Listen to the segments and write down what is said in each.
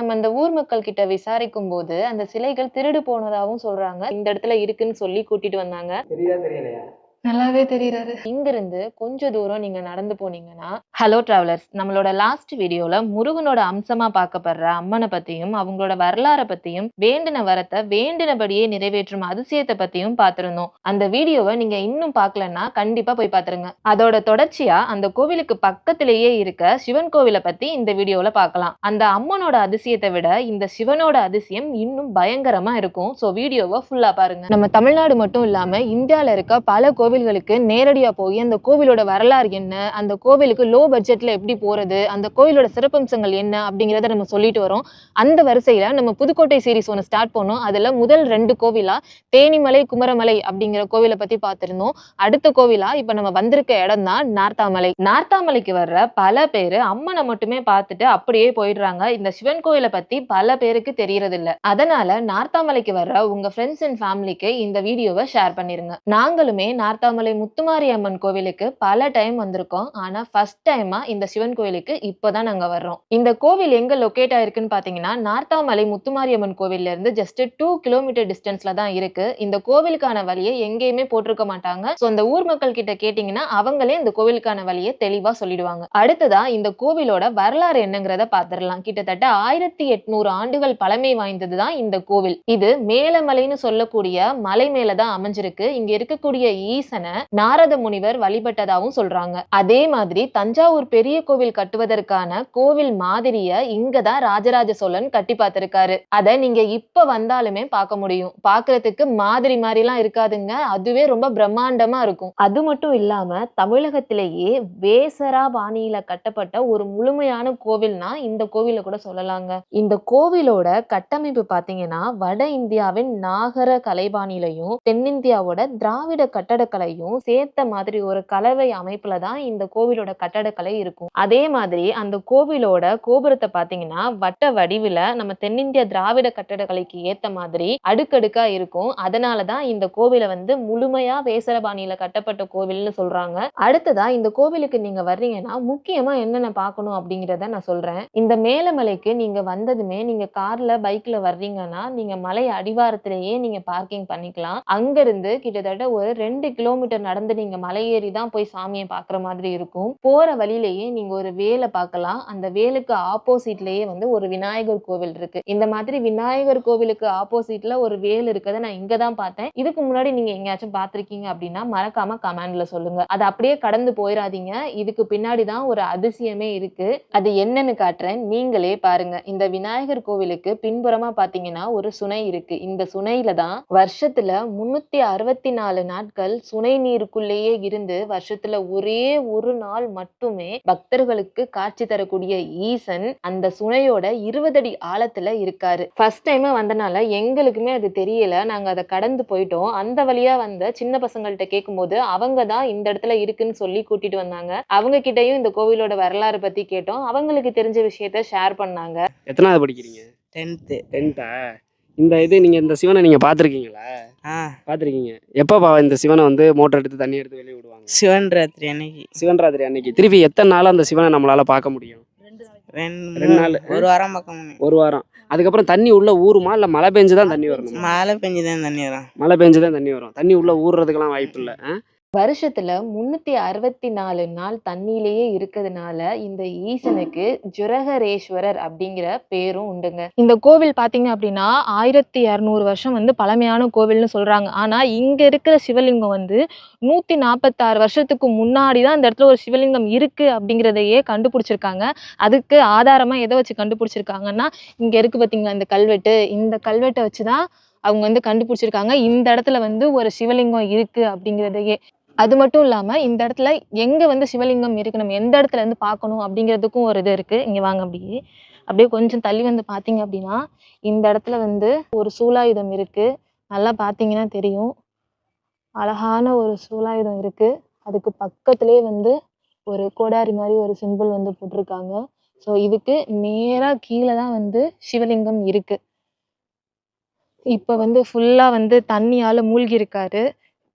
நம்ம அந்த ஊர் மக்கள் கிட்ட விசாரிக்கும் போது அந்த சிலைகள் திருடு போனதாகவும் சொல்றாங்க. இந்த இடத்துல இருக்குன்னு சொல்லி கூட்டிட்டு வந்தாங்க. தெரியலையா? நல்லாவே தெரியுறாரு. இங்கிருந்து கொஞ்ச தூரம் நீங்க நடந்து போனீங்கன்னா ஹலோ டிராவலர்ஸ் நம்மளோட லாஸ்ட் வீடியோல முருகனோட அம்சமா பார்க்கப்படுற அம்மனை பத்தியும் அவங்களோட வரலாறை பத்தியும் வேண்டின வரத்தை வேண்டினபடியே நிறைவேற்றும் அதிசயத்தை பத்தியும் பார்த்திருந்தோம். அந்த வீடியோவை நீங்க இன்னும் பார்க்கலன்னா கண்டிப்பா போய் பார்த்துருங்க. அதோட தொடர்ச்சியா அந்த கோவிலுக்கு பக்கத்திலேயே இருக்க சிவன் கோவிலை பத்தி இந்த வீடியோல பார்க்கலாம். அந்த அம்மனோட அதிசயத்தை விட இந்த சிவனோட அதிசயம் இன்னும் பயங்கரமா இருக்கும். சோ வீடியோவை ஃபுல்லா பாருங்க. நம்ம தமிழ்நாடு மட்டும் இல்லாம இந்தியால இருக்க பல கோவில்களுக்கு நேரடியா போய் அந்த கோவிலோட வரலாறு என்ன, அந்த கோவிலுக்கு லோ பட்ஜெட்ல எப்படி போறது, அந்த கோவிலோட சிறப்பம்சங்கள் என்ன அப்படிங்கிறத நம்ம சொல்லிட்டு வரோம். அந்த வரிசையில நம்ம புதுக்கோட்டை சீரிஸ் ஒன்று ஸ்டார்ட் பண்ணோம். அதுல முதல் 2 கோவிலா தேனிமலை குமரமலை அப்படிங்கிற கோவிலை பத்தி பார்த்திருந்தோம். அடுத்த கோவிலா இப்ப நம்ம வந்திருக்க இடம் தான் நார்த்தாமலை. நார்த்தாமலைக்கு வர்ற பல பேரு அம்மனை மட்டுமே பார்த்துட்டு அப்படியே போயிடுறாங்க. இந்த சிவன் கோயிலை பத்தி பல பேருக்கு தெரியறது இல்ல. அதனால நார்த்தாமலைக்கு வர்ற உங்க ஃப்ரெண்ட்ஸ் அண்ட் ஃபேமிலிக்கு இந்த வீடியோவை ஷேர் பண்ணிருங்க. நாங்களுமே நார்த்தாமலை முத்துமாரி அம்மன் கோவிலுக்கு பல டைம் வந்திருக்கோம். ஆனா ஃபர்ஸ்ட் டைமா இந்த சிவன் கோவிலுக்கு இப்பதான் நாங்க வர்றோம். இந்த கோவில் எங்க லொகேட் ஆயிருக்குன்னு பாத்தீங்கன்னா நார்த்தாமலை முத்துமாரி அம்மன் கோவில்ல இருந்து ஜஸ்ட் 2 கிலோமீட்டர் டிஸ்டன்ஸ்ல தான் இருக்கு. இந்த கோவிலுக்கான வழியை எங்கேயுமே போட்டிருக்க மாட்டாங்க. சோ அந்த ஊர் மக்கள் கிட்ட கேட்டீங்கன்னா அவங்களே இந்த கோவிலுக்கான வழியை தெளிவா சொல்லிடுவாங்க. அடுத்ததா இந்த கோவிலோட வரலாறு என்னங்கிறத பாத்திரலாம். கிட்டத்தட்ட 1800 ஆண்டுகள் பழமை வாய்ந்ததுதான் இந்த கோவில். இது மேலமலைன்னு சொல்லக்கூடிய மலை மேலதான் அமைஞ்சிருக்கு. இங்க இருக்கக்கூடிய ஈசனை நாரத முனிவர் வழிபட்டதாகவும் சொல்றாங்க. அதே மாதிரி தஞ்சாவூர் பெரிய கோவில் கட்டுவதற்கான கோவில் மாதிரிய இங்கதான் ராஜராஜ சோழன் கட்டி பார்த்திருக்காரு. அத நீங்க இப்ப வந்தாலுமே பார்க்க முடியும். பார்க்கிறதுக்கு மாதிரி மாதிரிலாம் இருக்காதுங்க, அதுவே ரொம்ப பிரம்மாண்டமா இருக்கும். அது மட்டும் இல்லாம தமிழகத்திலேயே வேசரா பாணியில கட்டப்பட்ட ஒரு முழுமையான கோவில்னா இந்த கோவில கூட சொல்லலாங்க. இந்த கோவிலோட கட்டமைப்பு பாத்தீங்கன்னா வட இந்தியாவின் நாகர கலைபாணியிலையும் தென்னிந்தியாவோட திராவிட கட்டடக்கலையும் சேர்த்த மாதிரி ஒரு கலவை அமைப்புல தான் இந்த கோவிலோட கட்டடக்கலை இருக்கும். அதே மாதிரி அந்த கோவிலோட கோபுரத்தை பாத்தீங்கன்னா வட்ட வடிவில நம்ம தென்னிந்திய திராவிட கட்டடக்கலைக்கு ஏத்த மாதிரி அடுக்கடுக்கா இருக்கும். அதனாலதான் இந்த கோவிலை முழுமையா வேசரபாணியில கட்டப்பட்ட கோவில்னு சொல்றாங்க. அடுத்ததா இந்த கோவிலுக்கு நீங்க வர்றீங்கன்னா முக்கியமா என்னென்ன பார்க்கணும் அப்படிங்கிறத நான் சொல்றேன். இந்த மேலமலைக்கு நீங்க வந்ததுமே நீங்க கார்ல பைக்ல வர்றீங்கன்னா நீங்க மலை அடிவாரத்திலேயே நீங்க பார்க்கிங் பண்ணிக்கலாம். அங்க இருந்து கிட்டத்தட்ட ஒரு 2 கிலோமீட்டர் நடந்து நீங்க மலை ஏறி தான் போய் சாமியை பாக்குற மாதிரி இருக்கும். போற வழியிலேயே நீங்க ஒரு வேலை பார்க்கலாம். அந்த வேலுக்கு ஆப்போசிட்லயே ஒரு விநாயகர் கோவில் இருக்கு. இந்த மாதிரி விநாயகர் கோவிலுக்கு ஆப்போசிட்ல ஒரு வேல் இருக்கதை நான் இங்கதான் பார்த்தேன். இதுக்கு முன்னாடி நீங்க எங்கேயாச்சும் பார்த்திருக்கீங்க அப்படின்னா மறக்காம கமெண்ட்ல சொல்லுங்க. அதை அப்படியே கடந்து போயிடாதீங்க. இதுக்கு பின்னாடிதான் ஒரு அதிசயமே இருக்கு. அது என்னன்னு காட்டுறேன், நீங்களே பாருங்க. இந்த விநாயகர் கோவிலுக்கு பின்புறமா பாத்தீங்கன்னா ஒரு சுனை இருக்கு. இந்த சுனையில தான் வருஷத்துல 364 நாட்கள் சுனை நீருக்குள்ளேயே இருந்து வருஷத்துல ஒரே ஒரு நாள் மட்டுமே பக்தர்களுக்கு காட்சி தரக்கூடிய ஈசன் அந்த சுனையோட 20 அடி ஆழத்துல இருக்காரு. ஃபர்ஸ்ட் டைம் வந்தனால எங்களுக்குமே அது தெரியல. நாங்க அதை கடந்து போயிட்டோம். அந்த வழியா வந்த சின்ன பசங்கள்ட்ட கேட்கும்போது அவங்க தான் இந்த இடத்துல இருக்குன்னு சொல்லி கூட்டிட்டு வந்தாங்க. அவங்க கிட்டயும் இந்த கோவிலோட வரலாறு பத்தி கேட்டோம். அவங்களுக்கு தெரிஞ்ச விஷயத்த ஷேர் பண்ணாங்க. எத்தனாவது படிக்கிறீங்க? 10th. இந்த நீங்க இந்த சிவனை நீங்க பாத்திருக்கீங்களா? பாத்திருக்கீங்க. எப்ப இந்த சிவனை மோட்டர் எடுத்து தண்ணி எடுத்து வெளியே விடுவாங்க? சிவன் ராத்திரி அன்னைக்கு. திருப்பி எத்தனை நாள் அந்த சிவனை நம்மளால பார்க்க முடியும்? 2 நாள். ஒரு வாரம் பார்க்க முடியும். ஒரு வாரம். அதுக்கப்புறம் தண்ணி உள்ள ஊருமா இல்ல மழை பெஞ்சுதான் தண்ணி வரும்? மழை பெஞ்சுதான் தண்ணி வரும். மழை பெஞ்சுதான் தண்ணி வரும். தண்ணி உள்ள ஊறுறதுக்கெல்லாம் வாய்ப்பு இல்லை. வருஷத்துல 364 நாள் தண்ணியிலேயே இருக்கிறதுனால இந்த ஈசனுக்கு ஜுரகரேஸ்வரர் அப்படிங்கிற பேரும் உண்டுங்க. இந்த கோவில் பாத்தீங்க அப்படின்னா 1200 வருஷம் பழமையான கோவில்னு சொல்றாங்க. ஆனா இங்க இருக்கிற சிவலிங்கம் 146 வருஷத்துக்கு முன்னாடிதான் இந்த இடத்துல ஒரு சிவலிங்கம் இருக்கு அப்படிங்கிறதையே கண்டுபிடிச்சிருக்காங்க. அதுக்கு ஆதாரமா எதை வச்சு கண்டுபிடிச்சிருக்காங்கன்னா இங்க இருக்கு பாத்தீங்களா இந்த கல்வெட்டு. இந்த கல்வெட்டை வச்சுதான் அவங்க கண்டுபிடிச்சிருக்காங்க இந்த இடத்துல ஒரு சிவலிங்கம் இருக்கு அப்படிங்கிறதையே. அது மட்டும் இல்லாம இந்த இடத்துல எங்க சிவலிங்கம் இருக்கு, நம்ம எந்த இடத்துல இருந்து பார்க்கணும் அப்படிங்கிறதுக்கும் ஒரு இது இருக்கு. இங்க வாங்க, அப்படியே கொஞ்சம் தள்ளி பாத்தீங்க அப்படின்னா இந்த இடத்துல ஒரு சூலாயுதம் இருக்கு. நல்லா பாத்தீங்கன்னா தெரியும், அழகான ஒரு சூலாயுதம் இருக்கு. அதுக்கு பக்கத்திலேயே ஒரு கோடாரி மாதிரி ஒரு சிம்பிள் போட்டிருக்காங்க. ஸோ இதுக்கு நேரா கீழே தான் சிவலிங்கம் இருக்கு. இப்ப ஃபுல்லா தண்ணியால மூழ்கி இருக்காரு.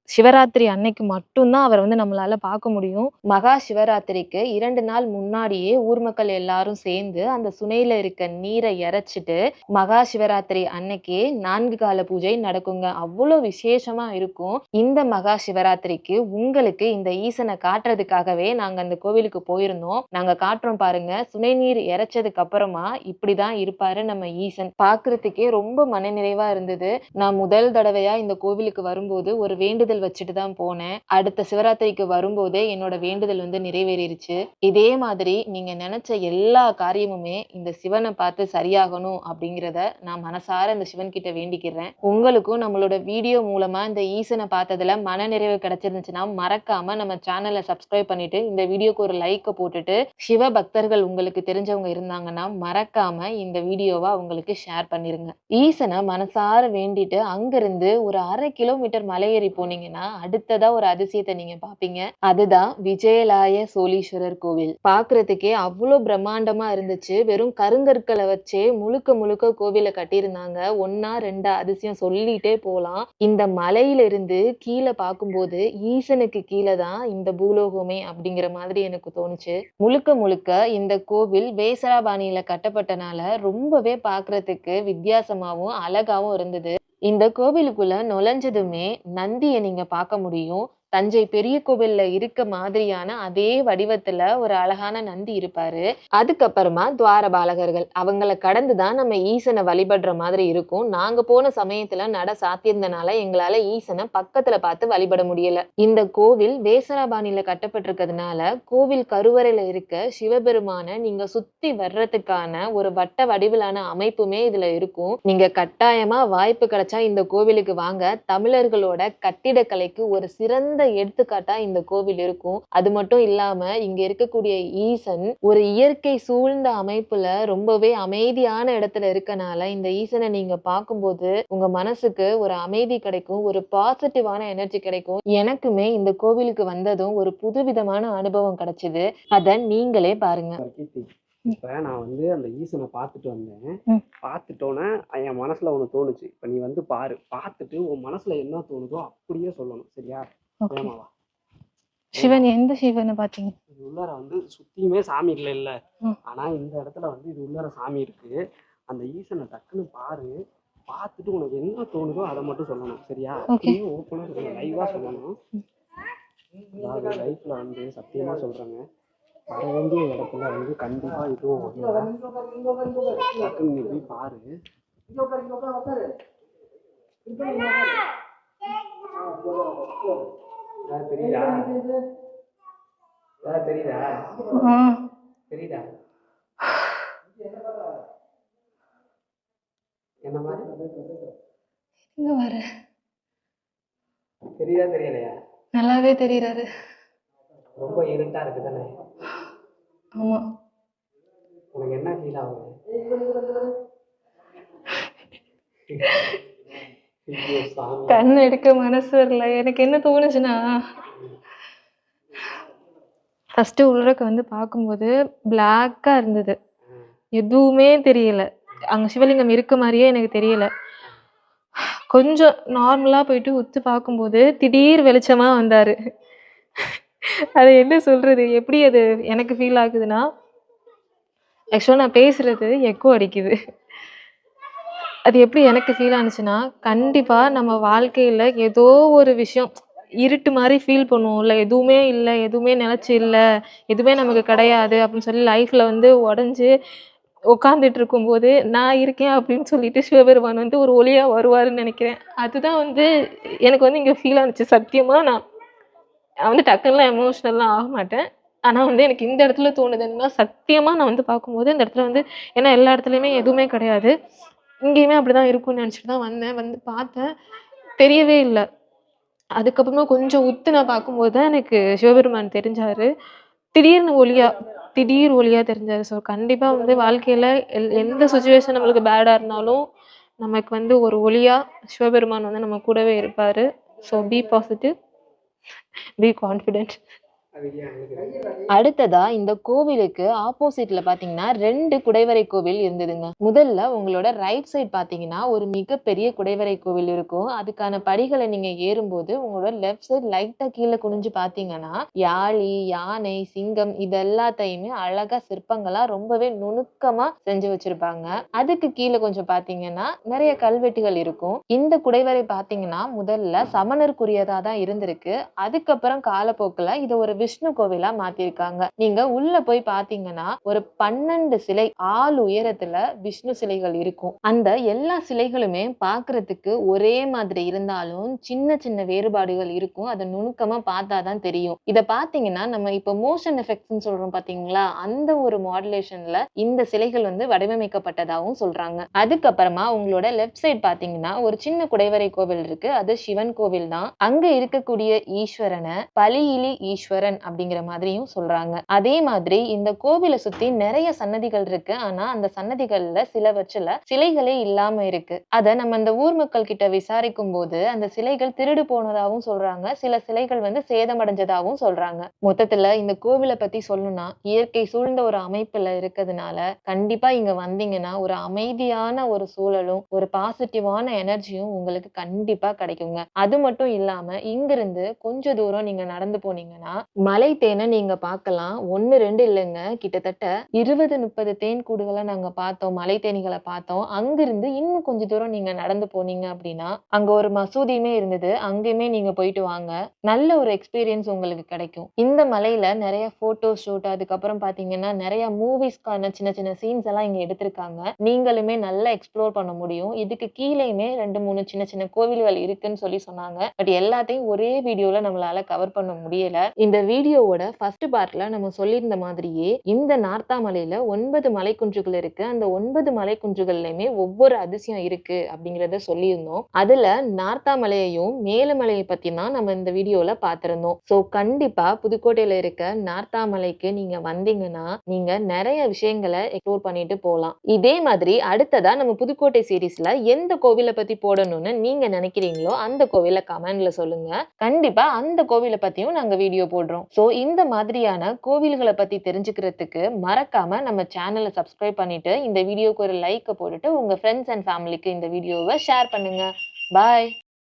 சிவராத்திரி அன்னைக்கு மட்டும்தான் அவர் வந்து நம்மளால பார்க்க முடியும். மகா சிவராத்திரிக்கு 2 நாள் முன்னாடியே ஊர் மக்கள் எல்லாரும் சேர்ந்து அந்த சுனையில இருக்க நீரை இறைச்சிட்டு மகா சிவராத்திரி அன்னைக்கே 4 கால பூஜை நடக்குங்க. அவ்வளோ விசேஷமா இருக்கும். இந்த மகா சிவராத்திரிக்கு உங்களுக்கு இந்த ஈசனை காட்டுறதுக்காகவே நாங்க அந்த கோவிலுக்கு போயிருந்தோம். நாங்க காட்டுறோம் பாருங்க. சுனை நீர் இறைச்சதுக்கு அப்புறமா இப்படிதான் இருப்பாரு நம்ம ஈசன். பார்க்கறதுக்கே ரொம்ப மனநிறைவா இருந்தது. நான் முதல் தடவையா இந்த கோவிலுக்கு வரும்போது ஒரு வேண்டுதல் வச்சுட்டு தான் போனேன். அடுத்த சிவராத்திரிக்கு வரும்போதே என்னோட வேண்டுதல் வந்து நிறைவேறிடுச்சு. இதே மாதிரி நீங்க நினைச்ச எல்லா காரியமுமே இந்த சிவனை பார்த்து சரியாகணும் அப்படிங்கிறத நான் மனசார இந்த சிவன் கிட்ட வேண்டிக்கிறேன். உங்களுக்கும் நம்மளோட வீடியோ மூலமா இந்த ஈசனை பார்த்ததுல மனநிறைவு கிடைச்சிருந்துச்சுன்னா மறக்காம நம்ம சேனலை சப்ஸ்கிரைப் பண்ணிட்டு இந்த வீடியோக்கு ஒரு லைக்கை போட்டுட்டு சிவ பக்தர்கள் உங்களுக்கு தெரிஞ்சவங்க இருந்தாங்கன்னா மறக்காம இந்த வீடியோவை அவங்களுக்கு ஷேர் பண்ணிருங்க. ஈசனை மனசார வேண்டிட்டு அங்கிருந்து ஒரு 1/2 கிலோமீட்டர் மலையேறி போனீங்கன்னா அடுத்ததா ஒரு அதிசயத்தை நீங்க பாப்பீங்க. அதுதான் விஜயலாய சோழீஸ்வரர் கோவில். பாக்குறதுக்கே அவ்வளோ பிரம்மாண்டமா இருந்துச்சு. வெறும் கருங்கற்களை வச்சே முழுக்க கோவிலை கட்டியிருந்தாங்க. 1 2 அதிசயம் சொல்லிட்டே போலாம். இந்த மலையில இருந்து கீழே பார்க்கும்போது ஈசனுக்கு கீழே தான் இந்த பூலோகமே அப்படிங்கிற மாதிரி எனக்கு தோணுச்சு. முழுக்க இந்த கோவில் வேசராபாணியில கட்டப்பட்டனால ரொம்பவே பார்க்கறதுக்கு வித்தியாசமாவும் அழகாவும் இருந்தது. இந்த கோவிலுக்குள்ள நுழைஞ்சதுமே நந்தியை நீங்க பார்க்க முடியும். தஞ்சை பெரிய கோவில்ல இருக்க மாதிரியான அதே வடிவத்துல ஒரு அழகான நந்தி இருப்பாரு. அதுக்கப்புறமா துவாரபாலகர்கள் அவங்கள கடந்துதான் நம்ம ஈசனை வழிபடுற மாதிரி இருக்கும். நாங்க போன சமயத்துல நட சாத்தியிருந்தனால எங்களால ஈசனை பக்கத்துல பார்த்து வழிபட முடியல. இந்த கோவில் வேசராபாணியில கட்டப்பட்டிருக்கிறதுனால கோவில் கருவறையில இருக்க சிவபெருமான நீங்க சுத்தி வர்றதுக்கான ஒரு வட்ட வடிவிலான அமைப்புமே இதுல இருக்கும். நீங்க கட்டாயமா வாய்ப்பு கிடைச்சா இந்த கோவிலுக்கு வாங்க. தமிழர்களோட கட்டிடக்கலைக்கு ஒரு சிறந்த எடுத்துக்காட்டா இந்த கோவில் இருக்கும். அது மட்டும் இல்லாம இங்க இருக்கக்கூடிய ஈசன் ஒரு இயற்கை சூழ்ந்த அமைப்புல ரொம்பவே அமைதியான இடத்துல இருக்கனால இந்த ஈசனை நீங்க பார்க்கும்போது உங்க மனசுக்கு ஒரு அமைதி கிடைக்கும், ஒரு பாசிட்டிவான எனர்ஜி கிடைக்கும். எனக்குமே இந்த கோவிலுக்கு வந்ததும் ஒரு புதுவிதமான அனுபவம் கிடைச்சது. அத நீங்களே பாருங்க. இப்ப நான் வந்து அந்த ஈசனை பார்த்துட்டு வந்தேன். பார்த்துட்டோன்னே என் மனசுல ஒண்ணு தோணுச்சு. இப்ப நீ வந்து பாரு, பார்த்துட்டு உன் மனசுல என்ன தோணுதோ அப்படியே சொல்லணும். சரியா? ஏமாவா? சிவன் எந்த சிவனை பாத்தீங்க? இது உள்ளார வந்து சுத்தியுமே சாமி இல்ல. ஆனா இந்த இடத்துல வந்து இது உள்ளார சாமி இருக்கு. அந்த ஈசனை டக்குன்னு பாரு. பார்த்துட்டு உனக்கு என்ன தோணுதோ அதை மட்டும் சொல்லணும். சரியா? ஓப்பனா சொல்லணும், லைவா சொல்லணும். அதாவது லைஃப்ல வந்து சத்தியமா சொல்றேங்க, வர வேண்டிய இடத்துல வந்து கண்டிப்பா இதுவும் டக்குன்னு நீ போய் பாரு. தெரியுதா? தெரியுதா? தெரியுதா? என்ன மாதிரி தெரியுதா தெரியலையா? நல்லாவே தெரியுறாரு. ரொம்ப இருட்டா இருக்கு தானே? ஆமா. உனக்கு என்ன ஃபீல் ஆகுது? கண் எடுக்க மனசு வரல. எனக்கு என்ன தோணுச்சுன்னா, ஃபர்ஸ்ட் உள்ளக்க வந்து பார்க்கும்போது பிளாக்கா இருந்தது. எதுவுமே தெரியல. அங்க சிவலிங்கம் இருக்க மாதிரியே எனக்கு தெரியல. கொஞ்சம் நார்மலா போயிட்டு உத்து பார்க்கும்போது திடீர் வெளிச்சமா வந்தாரு. அது என்ன சொல்றது, எப்படி அது எனக்கு ஃபீல் ஆகுதுன்னா, ஆக்சுவலா நான் பேசுறது எக்கோ அடிக்குது. அது எப்படி எனக்கு ஃபீல் ஆனிச்சுன்னா, கண்டிப்பா நம்ம வாழ்க்கையில ஏதோ ஒரு விஷயம் இருட்டு மாதிரி ஃபீல் பண்ணுவோம்ல, எதுவுமே இல்லை, எதுவுமே நிலைச்சு இல்லை, எதுவுமே நமக்கு கிடையாது அப்படின்னு சொல்லி லைஃப்ல வந்து உடஞ்சி உட்காந்துட்டு இருக்கும்போது நான் இருக்கேன் அப்படின்னு சொல்லிட்டு சிவபெருமான் வந்து ஒரு ஒளியா வருவாருன்னு நினைக்கிறேன். அதுதான் வந்து எனக்கு வந்து இங்கே ஃபீல் ஆனிச்சு. சத்தியமா நான் வந்து டக்குன்னுலாம் எமோஷ்னல்லாம் ஆக மாட்டேன். ஆனால் வந்து எனக்கு இந்த இடத்துல தோணுதுன்னா, சத்தியமாக நான் வந்து பார்க்கும்போது இந்த இடத்துல வந்து, ஏன்னா எல்லா இடத்துலையுமே எதுவுமே கிடையாது, இங்கேயுமே அப்படிதான் இருக்கும்னு நினச்சிட்டு தான் வந்தேன். வந்து பார்த்தேன், தெரியவே இல்லை. அதுக்கப்புறமா கொஞ்சம் உத்து நான் பார்க்கும்போது தான் எனக்கு சிவபெருமான் தெரிஞ்சாரு. திடீர் ஒளியா தெரிஞ்சாரு. ஸோ கண்டிப்பாக வந்து வாழ்க்கையில் எந்த சுச்சுவேஷன் நம்மளுக்கு பேடாக இருந்தாலும் நமக்கு வந்து ஒரு ஒளியா சிவபெருமான் வந்து நம்ம கூடவே இருப்பார். So be positive, be confident. அடுத்ததா இந்த கோவிலுக்கு ஆப்போசிட்ல பாத்தீங்கன்னா 2 குடைவரை கோவில் இருந்ததுங்க. முதல்ல உங்களோட ரைட் சைடு பாத்தீங்கன்னா ஒரு மிகப்பெரிய குடைவரை கோவில் இருக்கும். அதுக்கான படிகளை நீங்க ஏறும்போது உங்களோட லெஃப்ட் சைடு லைட்டா கீழே குனிஞ்சு பாத்தீங்கன்னா யாழி, யானை, சிங்கம் இது எல்லாத்தையுமே அழகா சிற்பங்களா ரொம்பவே நுணுக்கமா செஞ்சு வச்சிருப்பாங்க. அதுக்கு கீழே கொஞ்சம் பாத்தீங்கன்னா நிறைய கல்வெட்டுகள் இருக்கும். இந்த குடைவரை பாத்தீங்கன்னா முதல்ல சமணருக்குரியதா தான் இருந்திருக்கு. அதுக்கப்புறம் காலப்போக்குல இது ஒரு விஷ்ணு கோவிலா மாத்திருக்காங்க. நீங்க உள்ள போய் பாத்தீங்கன்னா ஒரு 12 சிலை ஆள் உயரத்துல விஷ்ணு சிலைகள் இருக்கும். அந்த எல்லா சிலைகளுமே பாக்குறதுக்கு ஒரே மாதிரி இருந்தாலும் சின்ன சின்ன வேறுபாடுகள் இருக்கும். அதை நுணுக்கமா பார்த்தாதான் தெரியும். இத பாத்தீங்கன்னா நம்ம இப்ப மோஷன் எஃபெக்ட்ஸ் சொல்றோம் பாத்தீங்களா, அந்த ஒரு மாடுலேஷன்ல இந்த சிலைகள் வந்து வடிவமைக்கப்பட்டதாகவும் சொல்றாங்க. அதுக்கப்புறமா உங்களோட லெஃப்ட் சைடு பாத்தீங்கன்னா ஒரு சின்ன குடைவரை கோவில் இருக்கு. அது சிவன் கோவில் தான். அங்க இருக்கக்கூடிய ஈஸ்வரனை பலியிலி ஈஸ்வரன் அப்படிங்கிற மாதிரியும் சொல்றாங்க. அதே மாதிரி இந்த கோவிலை சுத்தி நிறைய சன்னதிகள் இருக்கு. ஆனா அந்த சன்னதிகள்ல சிலவற்றில சிலைகளே இல்லாம இருக்கு. அத நம்ம இந்த ஊர் மக்கள் கிட்ட விசாரிக்கும் போது அந்த சிலைகள் திருடு போனதாகவும் சொல்றாங்க. சில சிலைகள் வந்து சேதமடைஞ்சதாகவும் சொல்றாங்க. மொத்தத்துல இந்த கோவிலை பத்தி சொல்லணும்னா இயற்கை சூழ்ந்த ஒரு அமைப்புல இருக்கிறதுனால கண்டிப்பா இங்க வந்தீங்கன்னா ஒரு அமைதியான ஒரு சூழலும் ஒரு பாசிட்டிவான எனர்ஜியும் உங்களுக்கு கண்டிப்பா கிடைக்குங்க. அது மட்டும் இல்லாம இங்கிருந்து கொஞ்ச தூரம் நீங்க நடந்து போனீங்கன்னா மலை தேனை நீங்க பார்க்கலாம். 1 2 இல்லைங்க, கிட்டத்தட்ட 20 30 தேன் கூடுகளை நாங்க பார்த்தோம். மலை தேனிகளை பார்த்தோம். அங்கிருந்து இன்னும் கொஞ்ச தூரம் நீங்க நடந்து போனீங்க அப்படின்னா அங்க ஒரு மசூதியுமே இருந்தது. அங்கேயுமே நீங்க போயிட்டு வாங்க. நல்ல ஒரு எக்ஸ்பீரியன்ஸ் உங்களுக்கு கிடைக்கும். இந்த மலையில நிறைய போட்டோ ஷூட், அதுக்கப்புறம் பாத்தீங்கன்னா நிறைய மூவிஸ்க்கான சின்ன சின்ன சீன்ஸ் எல்லாம் இங்க எடுத்திருக்காங்க. நீங்களுமே நல்லா எக்ஸ்ப்ளோர் பண்ண முடியும். இதுக்கு கீழேயுமே 2 3 சின்ன சின்ன கோவில்கள் இருக்குன்னு சொல்லி சொன்னாங்க. பட் எல்லாத்தையும் ஒரே வீடியோல நம்மளால கவர் பண்ண முடியல. இந்த வீடியோவோட ஃபர்ஸ்ட் பார்ட்ல நம்ம சொல்லியிருந்த மாதிரியே இந்த நார்த்தாமலையில 9 மலைக்குன்றுகள் இருக்கு. அந்த 9 மலைக்குன்றுகள்லயுமே ஒவ்வொரு அதிசயம் இருக்கு அப்படிங்கறத சொல்லியிருந்தோம். அதுல நார்த்தாமலையையும் மேலுமலையை பத்தி தான் நம்ம இந்த வீடியோல பார்த்திருந்தோம். சோ கண்டிப்பா புதுக்கோட்டையில இருக்க நார்த்தாமலைக்கு நீங்க வந்தீங்கன்னா நீங்க நிறைய விஷயங்களை எக்ஸ்ப்ளோர் பண்ணிட்டு போலாம். இதே மாதிரி அடுத்ததா நம்ம புதுக்கோட்டை சீரீஸ்ல எந்த கோவிலை பத்தி போடணும்னு நீங்க நினைக்கிறீங்களோ அந்த கோவிலை கமெண்ட்ல சொல்லுங்க. கண்டிப்பா அந்த கோவிலை பத்தியும் நாங்க வீடியோ போடுறோம். சோ இந்த மாதிரியான கோவில்களை பத்தி தெரிஞ்சுக்கிறதுக்கு மறக்காம நம்ம சேனலை சப்ஸ்கிரைப் பண்ணிட்டு இந்த வீடியோக்கு ஒரு லைக் போட்டுட்டு உங்க ஃப்ரெண்ட்ஸ் அண்ட் ஃபேமிலிக்கு இந்த வீடியோவை ஷேர் பண்ணுங்க. பாய்.